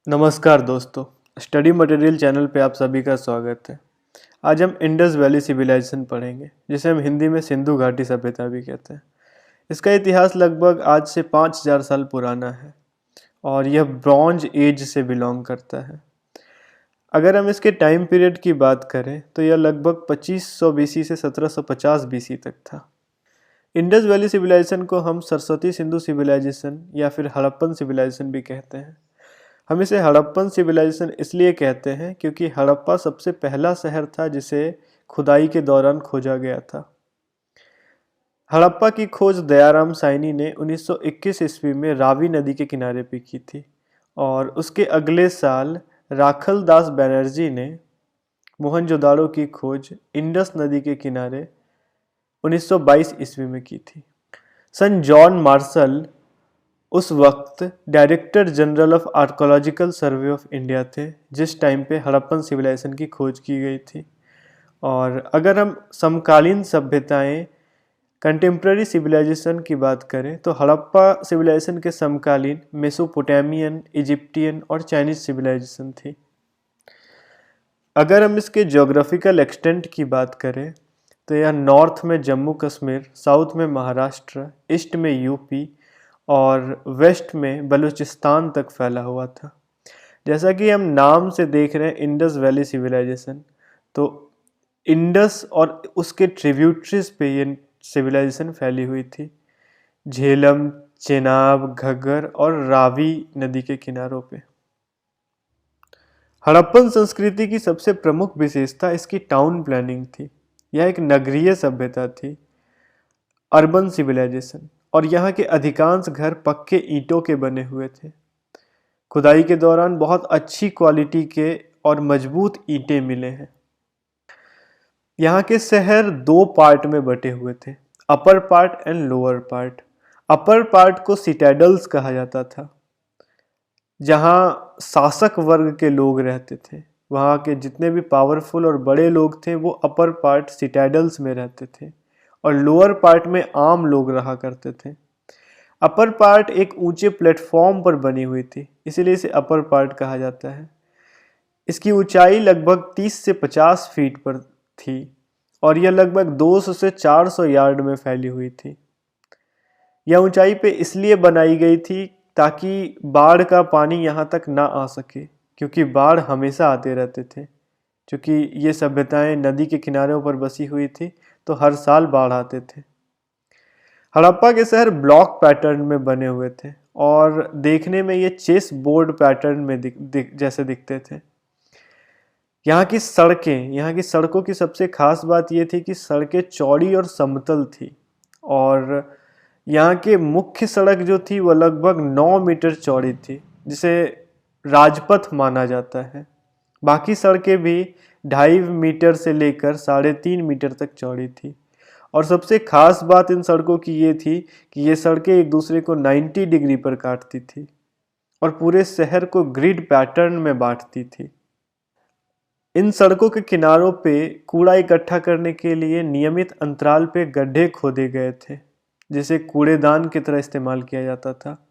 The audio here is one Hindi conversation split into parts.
नमस्कार दोस्तों, स्टडी मटेरियल चैनल पे आप सभी का स्वागत है। आज हम इंडस वैली सिविलाइजेशन पढ़ेंगे, जिसे हम हिंदी में सिंधु घाटी सभ्यता भी कहते हैं। इसका इतिहास लगभग आज से 5000 साल पुराना है और यह ब्रॉन्ज एज से बिलोंग करता है। अगर हम इसके टाइम पीरियड की बात करें तो यह लगभग 2500 बीसी से 1750 बीसी तक था। इंडस वैली सिविलाइजेशन को हम सरस्वती सिंधु सिविलाइजेशन या फिर हड़प्पन सिविलाइजेशन भी कहते हैं। हम इसे हड़प्पन सिविलाइजेशन इसलिए कहते हैं क्योंकि हड़प्पा सबसे पहला शहर था जिसे खुदाई के दौरान खोजा गया था। हड़प्पा की खोज दयाराम साइनी ने 1921 ईस्वी में रावी नदी के किनारे पे की थी और उसके अगले साल राखल दास बनर्जी ने मोहनजोदाड़ो की खोज इंडस नदी के किनारे 1922 ईस्वी में की थी। सन जॉन मार्शल उस वक्त director general of archaeological survey of India थे जिस टाइम पे हड़प्पन सिविलाइजेशन की खोज की गई थी। और अगर हम समकालीन सभ्यताएं कंटेम्प्रेरी सिविलाइजेशन की बात करें तो हड़प्पा सिविलाइजेशन के समकालीन मेसोपोटामियन, इजिप्टियन और चाइनीज सिविलाइजेशन थी। अगर हम इसके ज्योग्राफिकल एक्सटेंट की बात करें तो यह नॉर्थ में जम्मू कश्मीर, साउथ में महाराष्ट्र, ईस्ट में यूपी और वेस्ट में बलूचिस्तान तक फैला हुआ था। जैसा कि हम नाम से देख रहे हैं इंडस वैली सिविलाइजेशन, तो इंडस और उसके ट्रिब्यूटरीज पे ये सिविलाइजेशन फैली हुई थी। झेलम, चेनाब, घग्गर और रावी नदी के किनारों पे। हड़प्पन संस्कृति की सबसे प्रमुख विशेषता इसकी टाउन प्लानिंग थी। यह एक नगरीय सभ्यता थी, अर्बन सिविलाइजेशन, और यहाँ के अधिकांश घर पक्के ईंटों के बने हुए थे। खुदाई के दौरान बहुत अच्छी क्वालिटी के और मजबूत ईंटें मिले हैं। यहाँ के शहर दो पार्ट में बटे हुए थे, upper part and lower part. Upper part को सिटाडल्स कहा जाता था, जहाँ शासक वर्ग के लोग रहते थे। वहाँ के जितने भी पावरफुल और बड़े लोग थे वो अपर पार्ट सिटाडल्स में रहते थे और लोअर पार्ट में आम लोग रहा करते थे। अपर पार्ट एक ऊंचे प्लेटफॉर्म पर बनी हुई थी, इसीलिए इसे अपर पार्ट कहा जाता है। इसकी ऊंचाई लगभग 30 से 50 फीट पर थी और यह लगभग 200 से 400 यार्ड में फैली हुई थी। यह ऊंचाई पे इसलिए बनाई गई थी ताकि बाढ़ का पानी यहाँ तक ना आ सके, क्योंकि बाढ़ हमेशा आते रहते थे। क्योंकि ये सभ्यताएं नदी के किनारों पर बसी हुई थी तो हर साल बाढ़ आते थे। हड़प्पा के शहर ब्लॉक पैटर्न में बने हुए थे और देखने में ये चेस बोर्ड पैटर्न में जैसे दिखते थे। यहाँ की सड़कों की सबसे खास बात ये थी कि सड़कें चौड़ी और समतल थी और यहाँ के मुख्य सड़क जो थी वो लगभग 9 मीटर चौड़ी थी, जिसे राजपथ माना जाता है। बाकी सड़कें भी 2.5 मीटर से लेकर 3.5 मीटर तक चौड़ी थी और सबसे खास बात इन सड़कों की ये थी कि ये सड़कें एक दूसरे को 90 डिग्री पर काटती थी और पूरे शहर को ग्रिड पैटर्न में बांटती थी। इन सड़कों के किनारों पे कूड़ा इकट्ठा करने के लिए नियमित अंतराल पे गड्ढे खोदे गए थे, जिसे कूड़ेदान की तरह इस्तेमाल किया जाता था।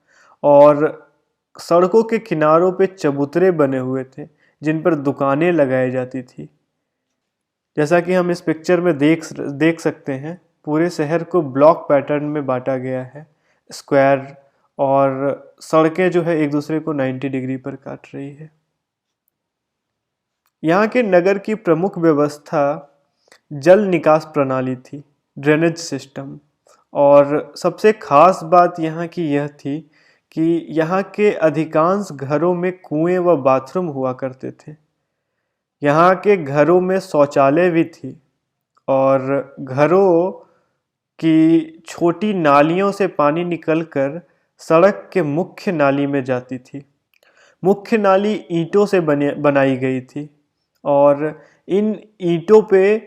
और सड़कों के किनारों पे चबूतरे बने हुए थे जिन पर दुकानें लगाई जाती थी। जैसा कि हम इस पिक्चर में देख सकते हैं, पूरे शहर को ब्लॉक पैटर्न में बांटा गया है, स्क्वायर, और सड़कें जो है एक दूसरे को 90 डिग्री पर काट रही है। यहाँ के नगर की प्रमुख व्यवस्था जल निकास प्रणाली थी, ड्रेनेज सिस्टम। और सबसे खास बात यहाँ की यह थी कि यहाँ के अधिकांश घरों में कुएं व बाथरूम हुआ करते थे। यहाँ के घरों में शौचालय भी थी और घरों की छोटी नालियों से पानी निकलकर सड़क के मुख्य नाली में जाती थी। मुख्य नाली ईंटों से बनाई गई थी और इन ईंटों पे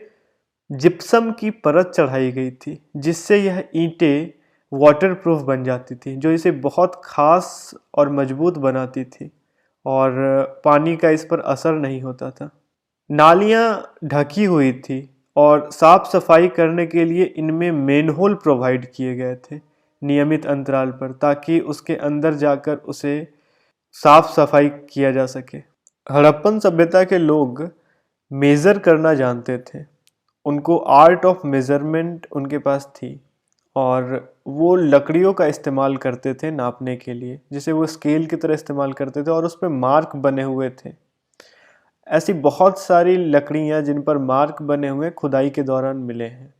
जिप्सम की परत चढ़ाई गई थी, जिससे यह ईंटें वाटरप्रूफ बन जाती थी, जो इसे बहुत खास और मजबूत बनाती थी और पानी का इस पर असर नहीं होता था। नालियाँ ढकी हुई थी और साफ सफाई करने के लिए इनमें मेनहोल प्रोवाइड किए गए थे नियमित अंतराल पर, ताकि उसके अंदर जाकर उसे साफ सफाई किया जा सके। हड़प्पन सभ्यता के लोग मेज़र करना जानते थे, उनको आर्ट ऑफ मेज़रमेंट उनके पास थी, और वो लकड़ियों का इस्तेमाल करते थे नापने के लिए, जिसे वो स्केल की तरह इस्तेमाल करते थे, और उस पे मार्क बने हुए थे। ऐसी बहुत सारी लकड़ियाँ जिन पर मार्क बने हुए खुदाई के दौरान मिले हैं।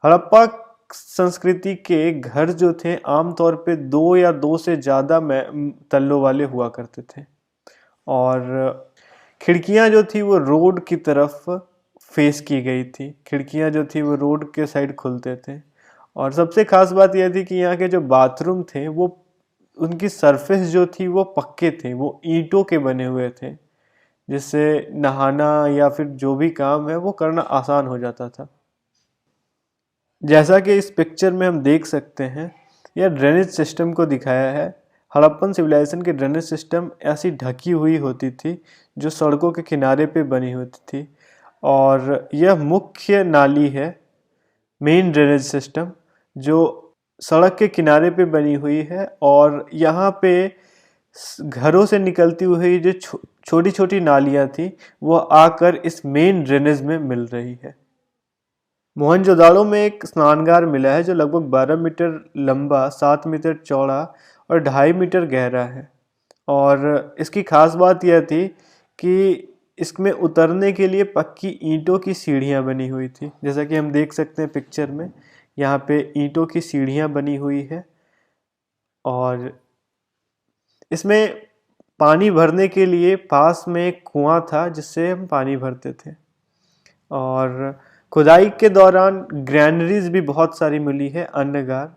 हड़प्पा संस्कृति के घर जो थे आमतौर पे 2 या 2 से ज़्यादा तल्लों वाले हुआ करते थे, और खिड़कियाँ जो थी वो रोड की तरफ फेस की गई थी। खिड़कियाँ जो थी वो रोड के साइड खुलते थे, और सबसे खास बात यह थी कि यहाँ के जो बाथरूम थे वो उनकी सरफेस जो थी वो पक्के थे, वो ईंटों के बने हुए थे, जिससे नहाना या फिर जो भी काम है वो करना आसान हो जाता था। जैसा कि इस पिक्चर में हम देख सकते हैं, यह ड्रेनेज सिस्टम को दिखाया है। हड़प्पन सिविलाइजेशन की ड्रेनेज सिस्टम ऐसी ढकी हुई होती थी जो सड़कों के किनारे पे बनी होती थी, और यह मुख्य नाली है, मेन ड्रेनेज सिस्टम, जो सड़क के किनारे पे बनी हुई है, और यहाँ पे घरों से निकलती हुई जो छोटी छोटी नालियाँ थी वो आकर इस मेन ड्रेनेज में मिल रही है। मोहनजोदाड़ो में एक स्नानगार मिला है जो लगभग 12 मीटर लंबा, 7 मीटर चौड़ा और 2.5 मीटर गहरा है, और इसकी खास बात यह थी कि इसमें उतरने के लिए पक्की ईंटों की सीढ़ियाँ बनी हुई थी। जैसा कि हम देख सकते हैं पिक्चर में, यहाँ पे ईंटों की सीढ़ियाँ बनी हुई है, और इसमें पानी भरने के लिए पास में एक कुआं था जिससे हम पानी भरते थे। और खुदाई के दौरान ग्रैनरीज भी बहुत सारी मिली है, अन्नगार।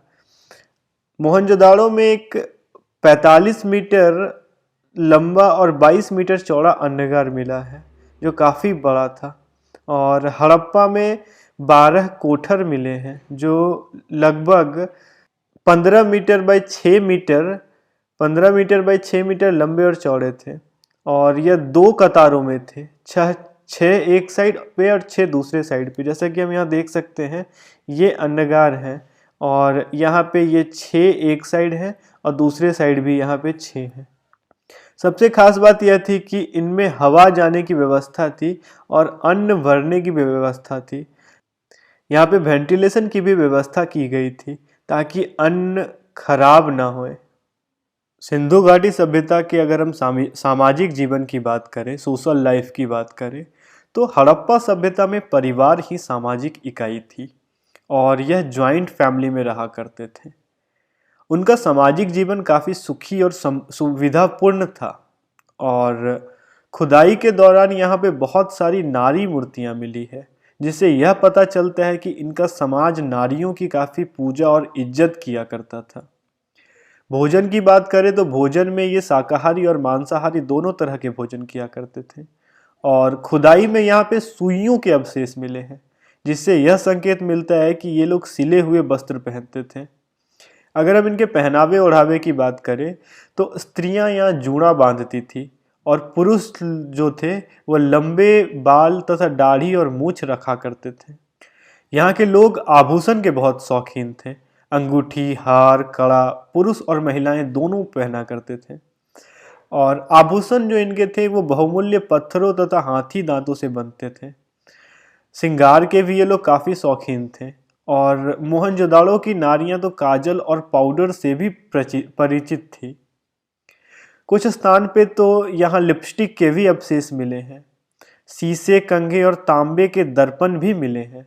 मोहनजोदाड़ो में एक 45 मीटर लंबा और 22 मीटर चौड़ा अन्नगार मिला है जो काफ़ी बड़ा था, और हड़प्पा में 12 कोठर मिले हैं जो लगभग 15 metre by 6 metre 15 metre by 6 metre लंबे और चौड़े थे, और यह 2 कतारों में थे, छः एक साइड पे और 6 दूसरे साइड पे। जैसा कि हम यहाँ देख सकते हैं, ये अन्नगार हैं, और यहाँ पे ये 6 एक साइड है और दूसरे साइड भी यहाँ पे 6 हैं। सबसे खास बात यह थी कि इनमें हवा जाने की व्यवस्था थी और अन्न भरने की भी व्यवस्था थी। यहाँ पे वेंटिलेशन की भी व्यवस्था की गई थी ताकि अन्न खराब ना होए। सिंधु घाटी सभ्यता के अगर हम सामाजिक जीवन की बात करें, सोशल लाइफ की बात करें, तो हड़प्पा सभ्यता में परिवार ही सामाजिक इकाई थी, और यह जॉइंट फैमिली में रहा करते थे। उनका सामाजिक जीवन काफ़ी सुखी और सुविधापूर्ण था, और खुदाई के दौरान यहाँ पे बहुत सारी नारी मूर्तियाँ मिली है, जिससे यह पता चलता है कि इनका समाज नारियों की काफ़ी पूजा और इज्जत किया करता था। भोजन की बात करें तो भोजन में ये शाकाहारी और मांसाहारी दोनों तरह के भोजन किया करते थे, और खुदाई में यहाँ पे सुइयों के अवशेष मिले हैं, जिससे यह संकेत मिलता है कि ये लोग सिले हुए वस्त्र पहनते थे। अगर हम इनके पहनावे ओढ़ावे की बात करें तो स्त्रियां यहाँ जूड़ा बांधती थी, और पुरुष जो थे वो लंबे बाल तथा दाढ़ी और मूछ रखा करते थे। यहाँ के लोग आभूषण के बहुत शौकीन थे। अंगूठी, हार, कड़ा पुरुष और महिलाएं दोनों पहना करते थे, और आभूषण जो इनके थे वो बहुमूल्य पत्थरों तथा हाथी दांतों से बनते थे। श्रृंगार के भी ये लोग काफ़ी शौकीन थे, और मोहनजोदाड़ो की नारियां तो काजल और पाउडर से भी परिचित थी। कुछ स्थान पे तो यहाँ लिपस्टिक के भी अवशेष मिले हैं। शीशे, कंघे और तांबे के दर्पण भी मिले हैं।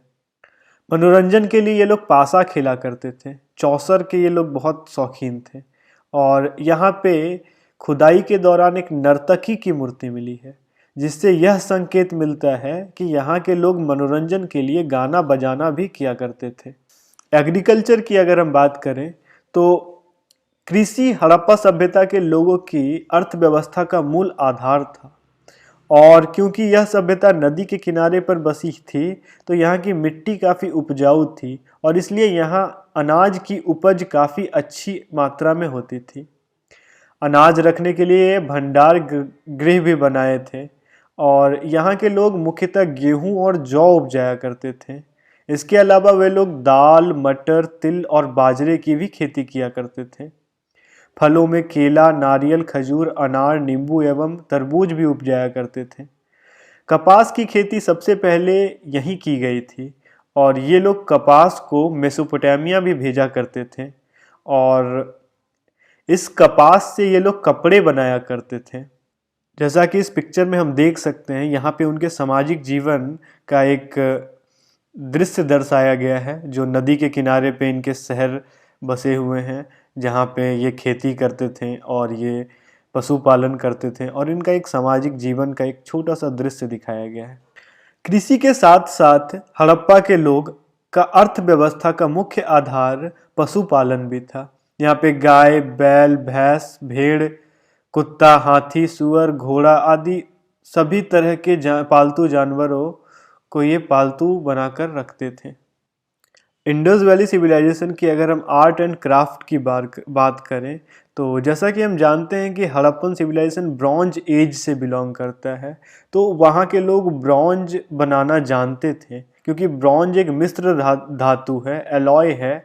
मनोरंजन के लिए ये लोग पासा खेला करते थे। चौसर के ये लोग बहुत शौकीन थे, और यहाँ पे खुदाई के दौरान एक नर्तकी की मूर्ति मिली है, जिससे यह संकेत मिलता है कि यहाँ के लोग मनोरंजन के लिए गाना बजाना भी किया करते थे। एग्रीकल्चर की अगर हम बात करें तो कृषि हड़प्पा सभ्यता के लोगों की अर्थव्यवस्था का मूल आधार था, और क्योंकि यह सभ्यता नदी के किनारे पर बसी थी तो यहाँ की मिट्टी काफ़ी उपजाऊ थी, और इसलिए यहाँ अनाज की उपज काफ़ी अच्छी मात्रा में होती थी। अनाज रखने के लिए भंडार गृह भी बनाए थे, और यहाँ के लोग मुख्यतः गेहूँ और जौ उपजाया करते थे। इसके अलावा वे लोग दाल, मटर, तिल और बाजरे की भी खेती किया करते थे। फलों में केला, नारियल, खजूर, अनार, नींबू एवं तरबूज भी उपजाया करते थे। कपास की खेती सबसे पहले यहीं की गई थी और ये लोग कपास को मेसोपोटामिया भी भेजा करते थे और इस कपास से ये लोग कपड़े बनाया करते थे। जैसा कि इस पिक्चर में हम देख सकते हैं, यहाँ पे उनके सामाजिक जीवन का एक दृश्य दर्शाया गया है, जो नदी के किनारे पे इनके शहर बसे हुए हैं, जहाँ पे ये खेती करते थे और ये पशुपालन करते थे और इनका एक सामाजिक जीवन का एक छोटा सा दृश्य दिखाया गया है। कृषि के साथ साथ हड़प्पा के लोग का अर्थव्यवस्था का मुख्य आधार पशुपालन भी था। यहाँ पे गाय, बैल, भैंस, भेड़, कुत्ता, हाथी, सुअर, घोड़ा आदि सभी तरह के पालतू जानवरों को ये पालतू बनाकर रखते थे। इंडस वैली सिविलाइजेशन की अगर हम आर्ट एंड क्राफ्ट की बात करें तो जैसा कि हम जानते हैं कि हड़प्पन सिविलाइजेशन ब्रॉन्ज एज से बिलोंग करता है, तो वहाँ के लोग ब्रॉन्ज बनाना जानते थे क्योंकि ब्रॉन्ज एक मिश्र धातु है, एलॉय है,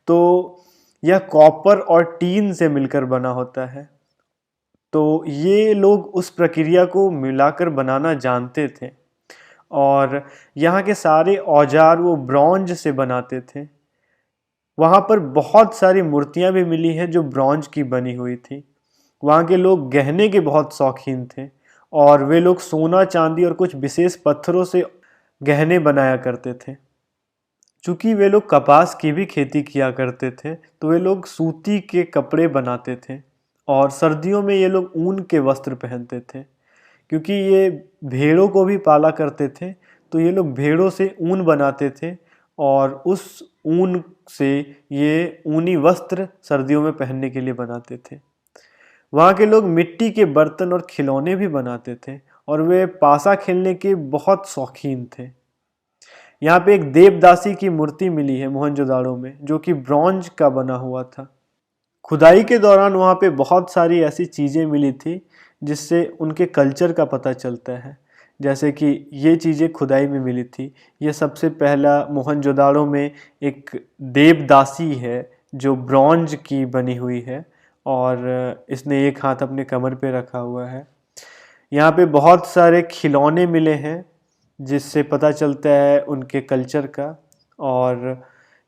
तो यह कॉपर और टीन से मिलकर बना होता है। तो ये लोग उस प्रक्रिया को मिलाकर बनाना जानते थे और यहाँ के सारे औजार वो ब्रॉन्ज से बनाते थे। वहाँ पर बहुत सारी मूर्तियाँ भी मिली हैं जो ब्रॉन्ज की बनी हुई थी। वहाँ के लोग गहने के बहुत शौकीन थे और वे लोग सोना, चांदी और कुछ विशेष पत्थरों से गहने बनाया करते थे। चूँकि वे लोग कपास की भी खेती किया करते थे तो वे लोग सूती के कपड़े बनाते थे और सर्दियों में ये लोग ऊन के वस्त्र पहनते थे। क्योंकि ये भेड़ों को भी पाला करते थे तो ये लोग भेड़ों से ऊन बनाते थे और उस ऊन से ये ऊनी वस्त्र सर्दियों में पहनने के लिए बनाते थे। वहाँ के लोग मिट्टी के बर्तन और खिलौने भी बनाते थे और वे पासा खेलने के बहुत शौकीन थे। यहाँ पे एक देवदासी की मूर्ति मिली है मोहनजोदाड़ो में, जो कि ब्रॉन्ज का बना हुआ था। खुदाई के दौरान वहाँ पे बहुत सारी ऐसी चीज़ें मिली थी जिससे उनके कल्चर का पता चलता है। जैसे कि ये चीज़ें खुदाई में मिली थी, ये सबसे पहला मोहनजोदाड़ो में एक देवदासी है जो ब्रॉन्ज की बनी हुई है और इसने एक हाथ अपने कमर पे रखा हुआ है। यहाँ पे बहुत सारे खिलौने मिले हैं जिससे पता चलता है उनके कल्चर का, और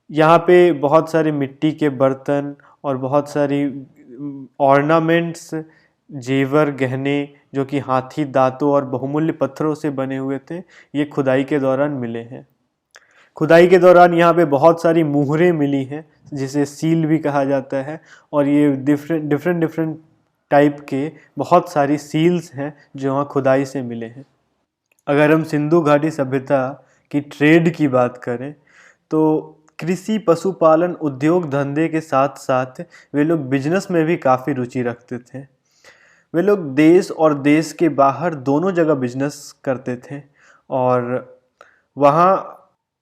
यहाँ पे बहुत सारे मिट्टी के बर्तन और बहुत सारी ऑर्नामेंट्स, जेवर, गहने जो कि हाथी दांतों और बहुमूल्य पत्थरों से बने हुए थे, ये खुदाई के दौरान मिले हैं। खुदाई के दौरान यहाँ पे बहुत सारी मुहरें मिली हैं जिसे सील भी कहा जाता है और ये डिफरेंट टाइप के बहुत सारी सील्स हैं जो वहाँ खुदाई से मिले हैं। अगर हम सिंधु घाटी सभ्यता की ट्रेड की बात करें तो कृषि, पशुपालन, उद्योग धंधे के साथ साथ वे लोग बिजनेस में भी काफ़ी रुचि रखते थे। वे लोग देश और देश के बाहर दोनों जगह बिजनेस करते थे और वहाँ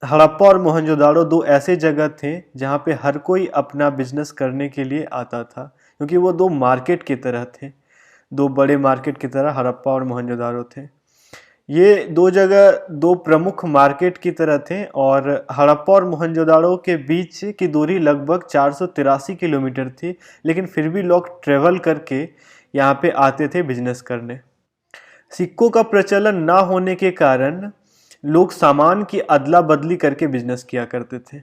हड़प्पा और मोहनजोदाड़ो दो ऐसे जगह थे जहाँ पे हर कोई अपना बिजनेस करने के लिए आता था, क्योंकि वो दो मार्केट की तरह थे, दो बड़े मार्केट की तरह हड़प्पा और मोहनजोदाड़ो थे। ये दो जगह दो प्रमुख मार्केट की तरह थे और हड़प्पा और मोहनजोदाड़ो के बीच की दूरी लगभग 483 किलोमीटर थी, लेकिन फिर भी लोग ट्रेवल करके यहाँ पे आते थे बिजनेस करने। सिक्कों का प्रचलन ना होने के कारण लोग सामान की अदला बदली करके बिजनेस किया करते थे।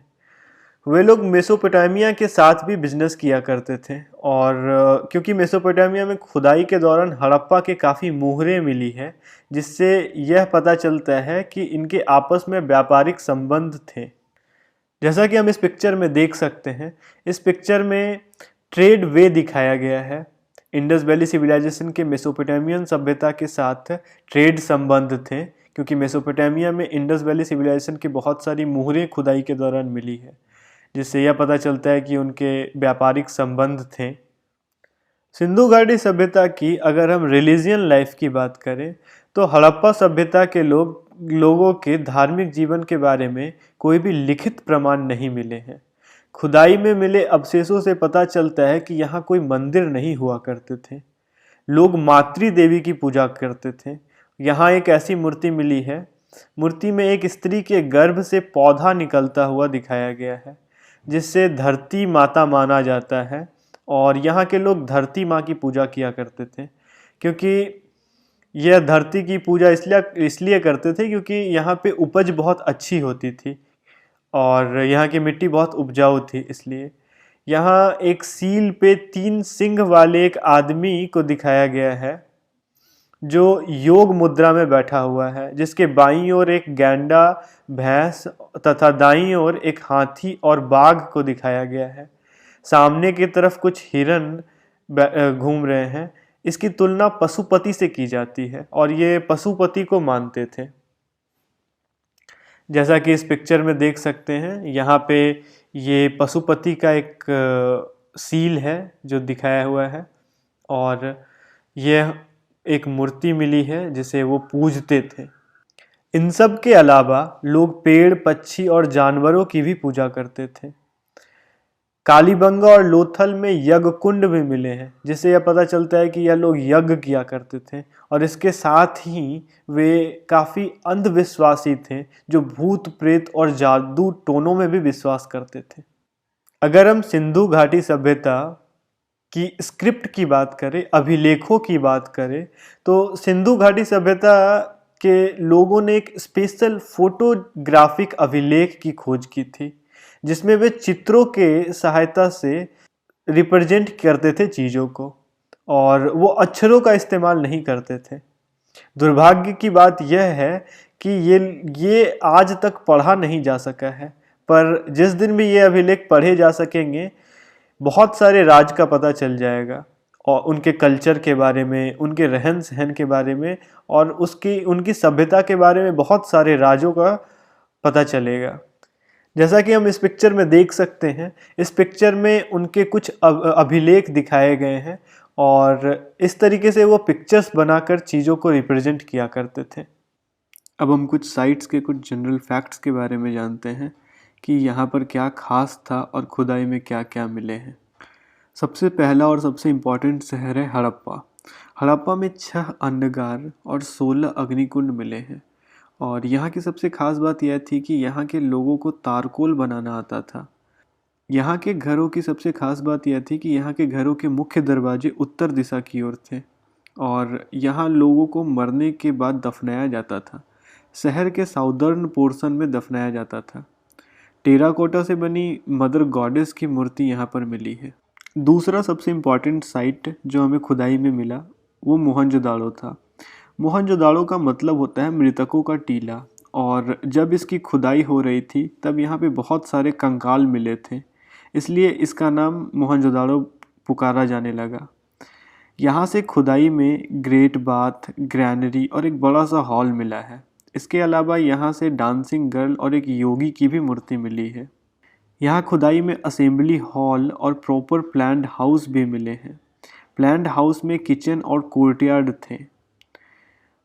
वे लोग मेसोपोटामिया के साथ भी बिजनेस किया करते थे और क्योंकि मेसोपोटामिया में खुदाई के दौरान हड़प्पा के काफ़ी मुहरें मिली हैं, जिससे यह पता चलता है कि इनके आपस में व्यापारिक संबंध थे। जैसा कि हम इस पिक्चर में देख सकते हैं, इस पिक्चर में ट्रेड वे दिखाया गया है। इंडस वैली सिविलाइजेशन के मेसोपोटामियन सभ्यता के साथ ट्रेड संबंध थे, क्योंकि मेसोपोटामिया में इंडस वैली सिविलाइजेशन की बहुत सारी मुहरें खुदाई के दौरान मिली है, जिससे यह पता चलता है कि उनके व्यापारिक संबंध थे। सिंधु घाटी सभ्यता की अगर हम रिलीजियन लाइफ की बात करें तो हड़प्पा सभ्यता के लोगों के धार्मिक जीवन के बारे में कोई भी लिखित प्रमाण नहीं मिले हैं। खुदाई में मिले अवशेषों से पता चलता है कि यहाँ कोई मंदिर नहीं हुआ करते थे। लोग मातृ देवी की पूजा करते थे। यहाँ एक ऐसी मूर्ति मिली है, मूर्ति में एक स्त्री के गर्भ से पौधा निकलता हुआ दिखाया गया है, जिससे धरती माता माना जाता है और यहाँ के लोग धरती माँ की पूजा किया करते थे, क्योंकि यह धरती की पूजा इसलिए इसलिए करते थे क्योंकि यहाँ पे उपज बहुत अच्छी होती थी और यहाँ की मिट्टी बहुत उपजाऊ थी। इसलिए यहाँ एक सील पे 3 सिंह वाले एक आदमी को दिखाया गया है जो योग मुद्रा में बैठा हुआ है, जिसके बाईं ओर एक गैंडा, भैंस तथा दाईं ओर एक हाथी और बाघ को दिखाया गया है। सामने की तरफ कुछ हिरन घूम रहे हैं। इसकी तुलना पशुपति से की जाती है और ये पशुपति को मानते थे। जैसा कि इस पिक्चर में देख सकते हैं, यहाँ पे ये पशुपति का एक सील है जो दिखाया हुआ है और यह एक मूर्ति मिली है जिसे वो पूजते थे। इन सब के अलावा लोग पेड़, पक्षी और जानवरों की भी पूजा करते थे। कालीबंगा और लोथल में यज्ञ कुंड भी मिले हैं, जिससे यह पता चलता है कि यह लोग यज्ञ किया करते थे और इसके साथ ही वे काफ़ी अंधविश्वासी थे जो भूत प्रेत और जादू टोनों में भी विश्वास करते थे। अगर हम सिंधु घाटी सभ्यता की स्क्रिप्ट की बात करें, अभिलेखों की बात करें, तो सिंधु घाटी सभ्यता के लोगों ने एक स्पेशल फोटोग्राफिक अभिलेख की खोज की थी जिसमें वे चित्रों के सहायता से रिप्रेजेंट करते थे चीज़ों को और वो अक्षरों का इस्तेमाल नहीं करते थे। दुर्भाग्य की बात यह है कि ये आज तक पढ़ा नहीं जा सका है, पर जिस दिन भी ये अभिलेख पढ़े जा सकेंगे बहुत सारे राज का पता चल जाएगा और उनके कल्चर के बारे में, उनके रहन सहन के बारे में और उनकी सभ्यता के बारे में बहुत सारे राजों का पता चलेगा। जैसा कि हम इस पिक्चर में देख सकते हैं, इस पिक्चर में उनके कुछ अभिलेख दिखाए गए हैं और इस तरीके से वो पिक्चर्स बनाकर चीज़ों को रिप्रेजेंट किया करते थे। अब हम कुछ साइट्स के कुछ जनरल फैक्ट्स के बारे में जानते हैं कि यहाँ पर क्या खास था और खुदाई में क्या क्या मिले हैं। सबसे पहला और सबसे इम्पॉर्टेंट शहर है हड़प्पा। हड़प्पा में 6 अन्नगार और 16 अग्निकुंड मिले हैं और यहाँ की सबसे खास बात यह थी कि यहाँ के लोगों को तारकोल बनाना आता था। यहाँ के घरों की सबसे खास बात यह थी कि यहाँ के घरों के मुख्य दरवाजे उत्तर दिशा की ओर थे और यहाँ लोगों को मरने के बाद दफनाया जाता था। शहर के साउदर्न पोर्शन में दफनाया जाता था। टेराकोटा से बनी मदर गॉडेस की मूर्ति यहाँ पर मिली है। दूसरा सबसे इम्पॉर्टेंट साइट जो हमें खुदाई में मिला वो मोहनजोदाड़ो था। मोहनजोदाड़ो का मतलब होता है मृतकों का टीला और जब इसकी खुदाई हो रही थी तब यहाँ पे बहुत सारे कंकाल मिले थे, इसलिए इसका नाम मोहनजोदाड़ो पुकारा जाने लगा। यहाँ से खुदाई में ग्रेट बाथ, ग्रैनरी और एक बड़ा सा हॉल मिला है। इसके अलावा यहाँ से डांसिंग गर्ल और एक योगी की भी मूर्ति मिली है। यहाँ खुदाई में असेंबली हॉल और प्रॉपर प्लान्ड हाउस भी मिले हैं। प्लान्ड हाउस में किचन और कोर्टयार्ड थे।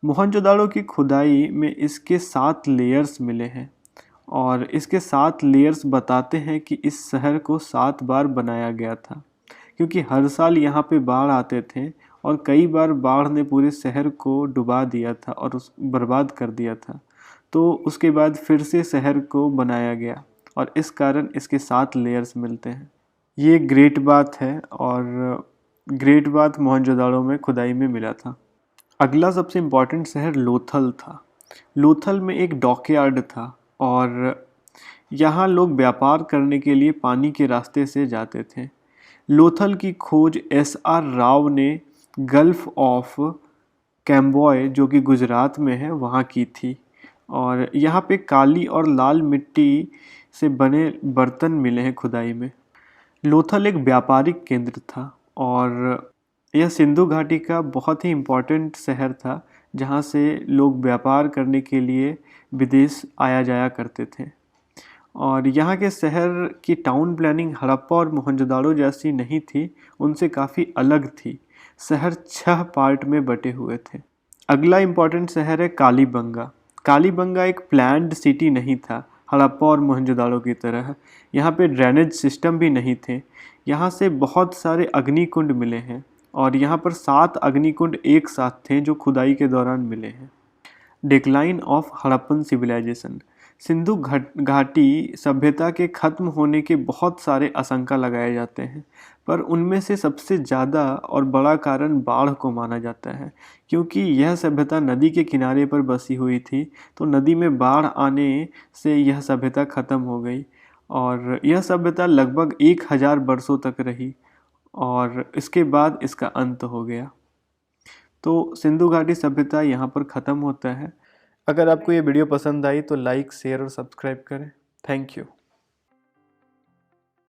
मोहनजोदाड़ो की खुदाई में इसके 7 लेयर्स मिले हैं और इसके 7 लेयर्स बताते हैं कि इस शहर को 7 बार बनाया गया था, क्योंकि हर साल यहाँ पे बाढ़ आते थे और कई बार बाढ़ ने पूरे शहर को डुबा दिया था और बर्बाद कर दिया था। तो उसके बाद फिर से शहर को बनाया गया और इस कारण इसके 7 लेयर्स मिलते हैं। ये ग्रेट बाथ है और ग्रेट बाथ मोहनजोदाड़ो में खुदाई में मिला था। अगला सबसे इम्पॉर्टेंट शहर लोथल था। लोथल में एक डॉकयार्ड था और यहाँ लोग व्यापार करने के लिए पानी के रास्ते से जाते थे। लोथल की खोज SR राव ने गल्फ ऑफ कैम्बॉय जो कि गुजरात में है वहाँ की थी और यहाँ पे काली और लाल मिट्टी से बने बर्तन मिले हैं खुदाई में। लोथल एक व्यापारिक केंद्र था और यह सिंधु घाटी का बहुत ही इम्पोर्टेंट शहर था जहाँ से लोग व्यापार करने के लिए विदेश आया जाया करते थे। और यहाँ के शहर की टाउन प्लानिंग हड़प्पा और मोहनजोदाड़ो जैसी नहीं थी, उनसे काफ़ी अलग थी। शहर 6 पार्ट में बटे हुए थे। अगला इम्पॉर्टेंट शहर है कालीबंगा। कालीबंगा एक प्लान्ड सिटी नहीं था हड़प्पा और मोहनजोदाड़ो की तरह। यहाँ पे ड्रेनेज सिस्टम भी नहीं थे। यहाँ से बहुत सारे अग्निकुंड मिले हैं और यहाँ पर 7 अग्निकुंड एक साथ थे जो खुदाई के दौरान मिले हैं। Decline of Harappan civilisation. सिंधु घाटी सभ्यता के खत्म होने के बहुत सारे आशंका लगाए जाते हैं, पर उनमें से सबसे ज़्यादा और बड़ा कारण बाढ़ को माना जाता है। क्योंकि यह सभ्यता नदी के किनारे पर बसी हुई थी, तो नदी में बाढ़ आने से यह सभ्यता खत्म हो गई और यह सभ्यता लगभग 1000 वर्षों तक रही और इसके बाद इसका अंत हो गया। तो सिंधु घाटी सभ्यता यहाँ पर ख़त्म होता है। अगर आपको ये वीडियो पसंद आई तो लाइक, शेयर और सब्सक्राइब करें। Thank you.